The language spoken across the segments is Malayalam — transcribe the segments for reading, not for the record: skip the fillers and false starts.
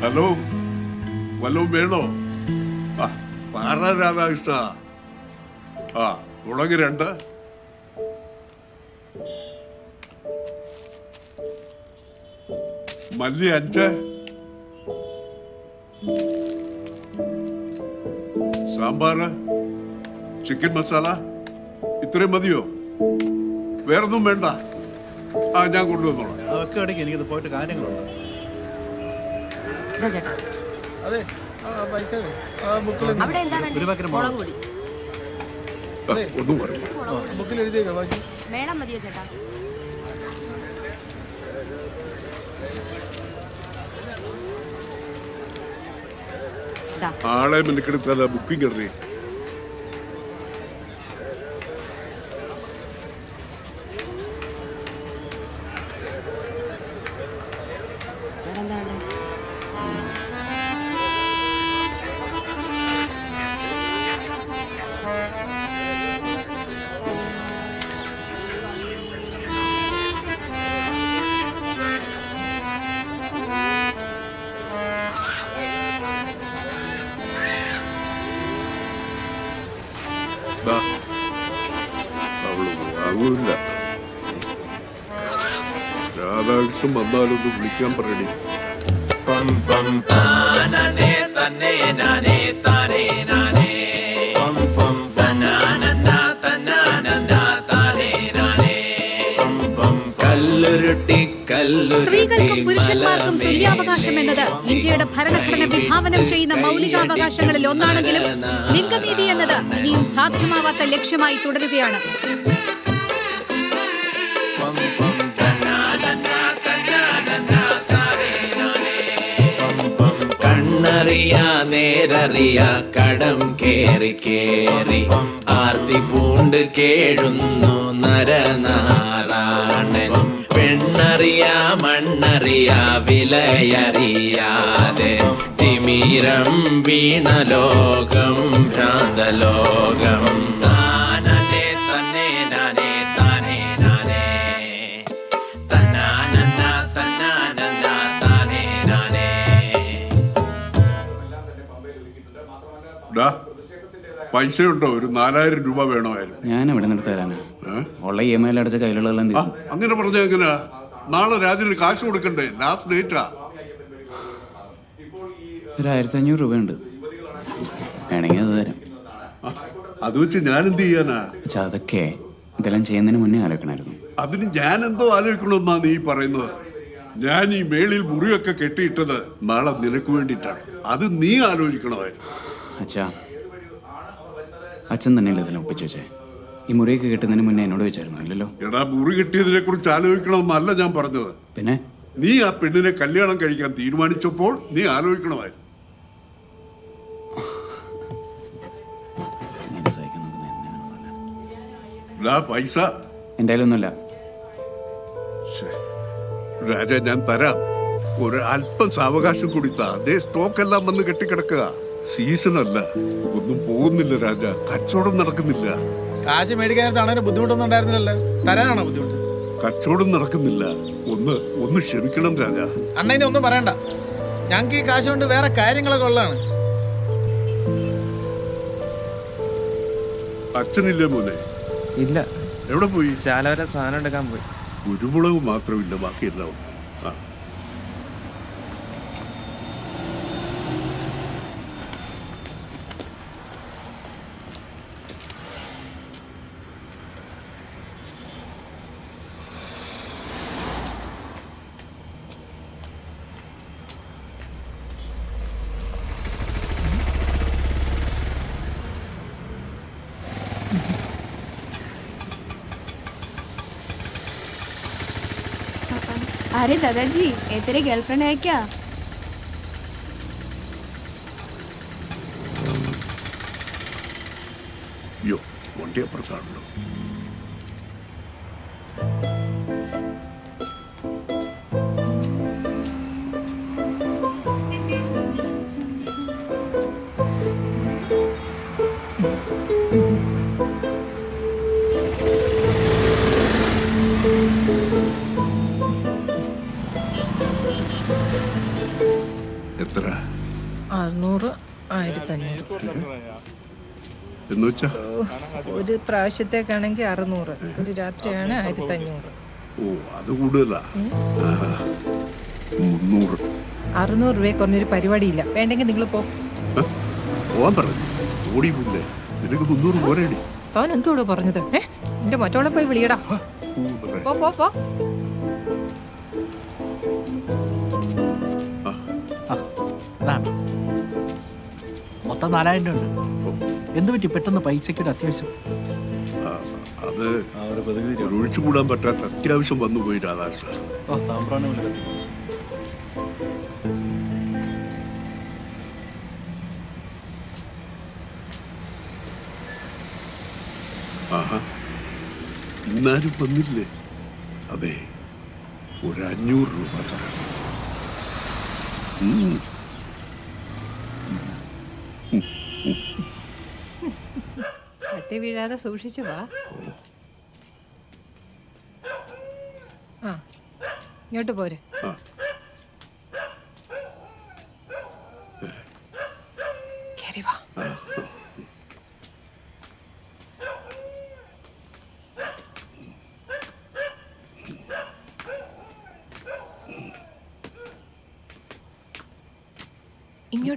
ഹലോ, വല്ലതും വേണോ? ആ, പറ രാധാകൃഷ്ണ. ആ, മുളക് 2, മല്ലി 5, സാമ്പാറ്, ചിക്കൻ മസാല, ഇത്രയും മതിയോ? വേറൊന്നും വേണ്ട? ആ, ഞാൻ കൊണ്ടുവന്നോളാം. അതൊക്കെ ഇടയ്ക്ക് എനിക്കത് പോയിട്ട് കാര്യങ്ങളുണ്ട്. അതെ, പൈസ ഒരു പാക്കറ്റ് മുളക് പൊടി. ഒന്നും പറയും. ബുക്കിൽ എഴുതിയേക്കാം ബാക്കി. മേളം മതിയോ ചേട്ടാ? ആളെ മെനക്കെടുത്താല ബുക്കിംഗ് ഇടറി. വാങ്ങൂല്ല. രാധാകൃഷ്ണൻ വന്നാലൊന്ന് വിളിക്കാൻ പറയണി. സ്ത്രീകൾക്കും പുരുഷന്മാർക്കും തുല്യാവകാശം എന്നത് ഇന്ത്യയുടെ ഭരണഘടന വിഭാവനം ചെയ്യുന്ന മൗലികാവകാശങ്ങളിൽ ഒന്നാണെങ്കിലും ലിംഗനീതി എന്നത് ഇനിയും സാധ്യമാവാത്ത ലക്ഷ്യമായി തുടരുകയാണ്. കണ്ണറിയാ നേരറിയാ കടം കേറി കേറി ആർത്തി പൂണ്ട് കേഴുന്നു നരനാരായണൻ. പെണ്ണറിയാ മണ്ണറിയാ വിലയറിയാതെ തിമിരം വീണ ലോകം ഭ്രാന്തലോകം. താനേ തന്നെ നാനേ താനേ നാനേ തന്നാനന്ദ തന്നാനന്ദ താനേ നാനേ. പൈസ ഉണ്ടോ? ഒരു 4000 രൂപ വേണമായിരുന്നു. ഞാൻ എവിടെ നിന്ന് തരാനാ? ഉള്ള EMI അടച്ച കയ്യിലുള്ളതെല്ലാം അങ്ങനെ പറഞ്ഞ എങ്ങനെയാ? നാളെ രാജന് കാശ് കൊടുക്കണ്ടേ? Last data. ഒരു 1500 രൂപയുണ്ട്, വേണമെങ്കിൽ അത് തരാം. അത് വെച്ച് ഞാൻ എന്ത് ചെയ്യാനാ? പക്ഷെ അതൊക്കെ ഇതെല്ലാം ചെയ്യുന്നതിന് മുന്നേ ആലോചിക്കണമായിരുന്നു. അതിന് ഞാൻ എന്തോ ആലോചിക്കണമെന്നാ നീ പറയുന്നത്? ഞാൻ ഈ മേളിൽ മുറിയൊക്കെ കെട്ടിയിട്ടത് നാളെ നിനക്ക് വേണ്ടിയിട്ടാണ്. അത് നീ ആലോചിക്കണമായിരുന്നു. അച്ഛാ, അച്ഛൻ തന്നെയല്ലേ ഇതെല്ലാം ഒപ്പിച്ചു വെച്ചേ? ഈ മുറിയൊക്കെ കിട്ടുന്നതിന് മുന്നേ എന്നോട് ചോദിച്ചായിരുന്നു? ഇല്ലല്ലോ. എടാ, മുറി കിട്ടിയതിനെ കുറിച്ച് ആലോചിക്കണമെന്നല്ല ഞാൻ പറഞ്ഞത്. പിന്നെ നീ ആ പെണ്ണിനെ കല്യാണം കഴിക്കാൻ തീരുമാനിച്ചപ്പോൾ നീ ആലോചിക്കണമായിരുന്നു. പൈസ എൻ്റെ കയ്യിലൊന്നുമില്ല രാജ. ഞാൻ തരാം. ഒരു അല്പം സാവകാശം കൊടുത്താ അതേ സ്റ്റോക്ക് എല്ലാം വന്ന് കെട്ടിക്കിടക്കുക. സീസൺ അല്ല, ഒന്നും പോകുന്നില്ല രാജ. കച്ചവടം നടക്കുന്നില്ല. കാശ് മേടിക്കാനായിട്ട് ബുദ്ധിമുട്ടൊന്നും ഉണ്ടായിരുന്നില്ലല്ലോ. തരാനാണോ ബുദ്ധിമുട്ട്? കച്ചവടം നടക്കുന്നില്ല. ഒന്ന് ക്ഷമിക്കണം രാജ. അണ്ണനെ ഒന്നും പറയണ്ട. ഞങ്ങൾക്ക് ഈ കാശ് കൊണ്ട് വേറെ കാര്യങ്ങളൊക്കെ ഉള്ളതാണ്. അച്ഛനില്ലേ മോനെ? ഇല്ല. എവിടെ പോയി? ശാല വരെ സാധനം എടുക്കാൻ പോയി. കുരുമുളക് മാത്രമില്ല, ബാക്കിയെല്ലാം ഉണ്ട്. ആ, अरे दादाजी, ये तेरे गर्लफ्रेंड है क्या? അയ്യോ, വണ്ടി അപ്പുറത്താണല്ലോ. എത്ര 600, 1500. എന്ന് വെച്ചാ ഒരു പ്രാവശ്യത്തേക്കാണെങ്കിൽ 600, ഒരു രാത്രിയാണ് 1500. ഓ അത് കൂടുതലാ. 300. 600 രൂപയെ കുറഞ്ഞൊരു പരിപാടിയില്ല. വേണ്ടെങ്കിൽ നിങ്ങൾ പോ. പോവാൻ പറഞ്ഞു ഓടി പോയില്ലേ. നിനക്ക് 300 പോരേടി. താൻ എന്തോടോ പറഞ്ഞത്? എന്റെ മറ്റോളെ പോയി വിളിയടാ. പോ പോ പോ. മൊത്തം 4000 ഉണ്ട്. എന്ത് പറ്റി പെട്ടെന്ന് പൈസയ്ക്കൊരു അത്യാവശ്യം? അത് ഒരു ഒഴിച്ചുകൂടാൻ പറ്റാത്ത അത്യാവശ്യം വന്നു പോയി രാധാകൃഷ്ണ. ആഹാ ഇന്നാരും വന്നില്ലേ? അതെ, ഒരു 500 രൂപ തരാം. തട്ടി വീഴാതെ സൂക്ഷിച്ചു വാ. ആ ഇങ്ങോട്ട് പോരെ. കേറി വാ.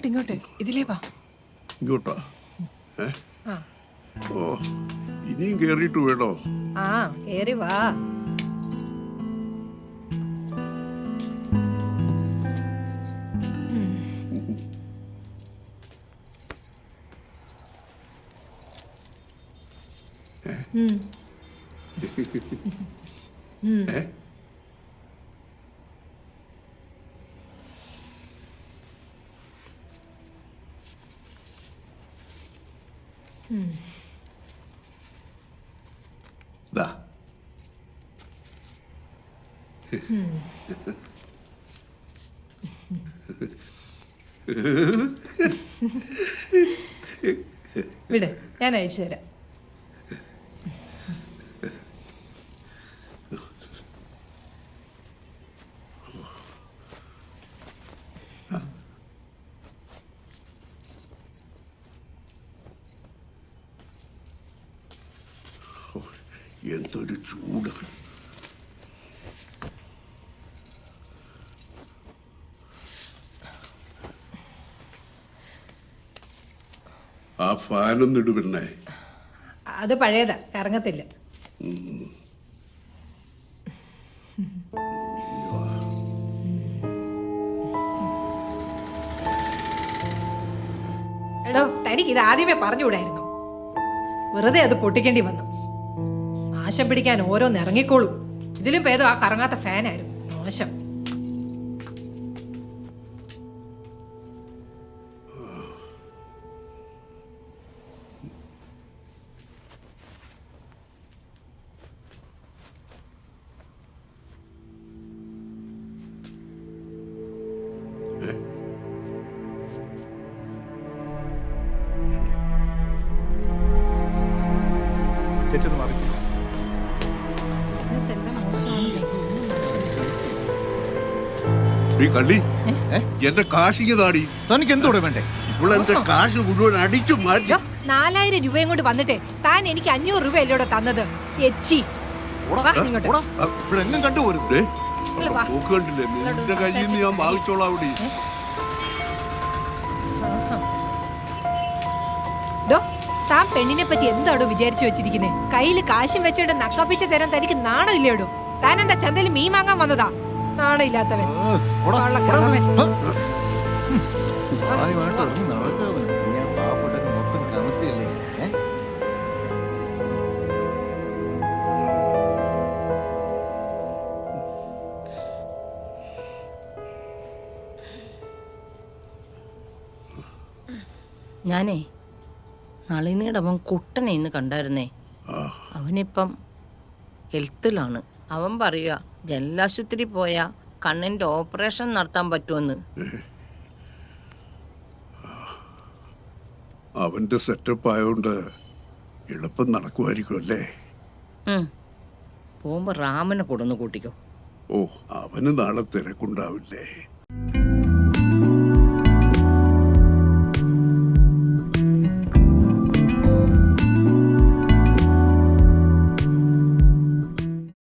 ഇങ്ങോട്ട് ഇതിലേ വാ. ഇങ്ങോട്ടാ? ആ ഓ ഇനിയും കേറിയിട്ട് വേണോ? ആ കേറി വാ. ദാ വിട്, ഞാൻ അഴിച്ചു തരാം. എന്തൊരു ചൂട്. ആ ഫാനൊന്നും ഇടുപിണ്ണേ. അത് പഴയതാ, കറങ്ങത്തില്ല. എടോ, തനിക്ക് ഇത് ആദ്യമേ പറഞ്ഞുകൂടായിരുന്നു. വെറുതെ അത് പൊട്ടിക്കേണ്ടി വന്നു. നാശം പിടിക്കാൻ ഓരോന്ന് ഇറങ്ങിക്കോളും. ഇതിലും ഭേദം ആ കറങ്ങാത്ത ഫാനായിരുന്നു. മോശം. ചേച്ചി മാറി. ബിസിനസ് എല്ലാം മോശമാണ്. ഈ കള്ളി എന്റെ കാശിക്ക് താടി. തനിക്ക് എന്തോടെ വേണ്ടേ? ഇപ്പോൾ എന്റെ കാശ് മുഴുവൻ അടിച്ചു മാറ്റി. 4000 രൂപയും കൊണ്ട് വന്നിട്ടേ താൻ എനിക്ക് 500 രൂപ അല്ലോടെ തന്നത്. എച്ചി എങ്ങും കണ്ടുപോരുത്. നോക്കണ്ടില്ലേ, നിന്റെ കയ്യിൽ നിന്ന് ഞാൻ വാങ്ങിച്ചോളാം. അവിടെ താൻ പെണ്ണിനെ പറ്റി എന്താടോ വിചാരിച്ചു വെച്ചിരിക്കുന്നേ? കയ്യിൽ കാശും വെച്ചോണ്ട് നക്കാപ്പിച്ച തരാൻ തനിക്ക് നാണം ഇല്ലേടോ? താൻ എന്താ ചന്തയിൽ മീൻ വാങ്ങാൻ വന്നതാ? നാണം ഇല്ലാത്തവൻ. ഞാനേ നളിനിയുടെ അവൻ കുട്ടനെ ഇന്ന് കണ്ടായിരുന്നേ. അവനിപ്പം ഹെൽത്തിലാണ്. അവൻ പറയുക ജലാശുപത്രി പോയാ കണ്ണിന്റെ ഓപ്പറേഷൻ നടത്താൻ പറ്റുമെന്ന്. അവന്റെ സെറ്റപ്പ് ആയോണ്ട് എളുപ്പം നടക്കുമായിരിക്കും അല്ലേ? പോകുമ്പോ റാമനെ കൊടുന്ന് കൂട്ടിക്കോ. ഓ അവന് നാളെ തിരക്കുണ്ടാവില്ലേ?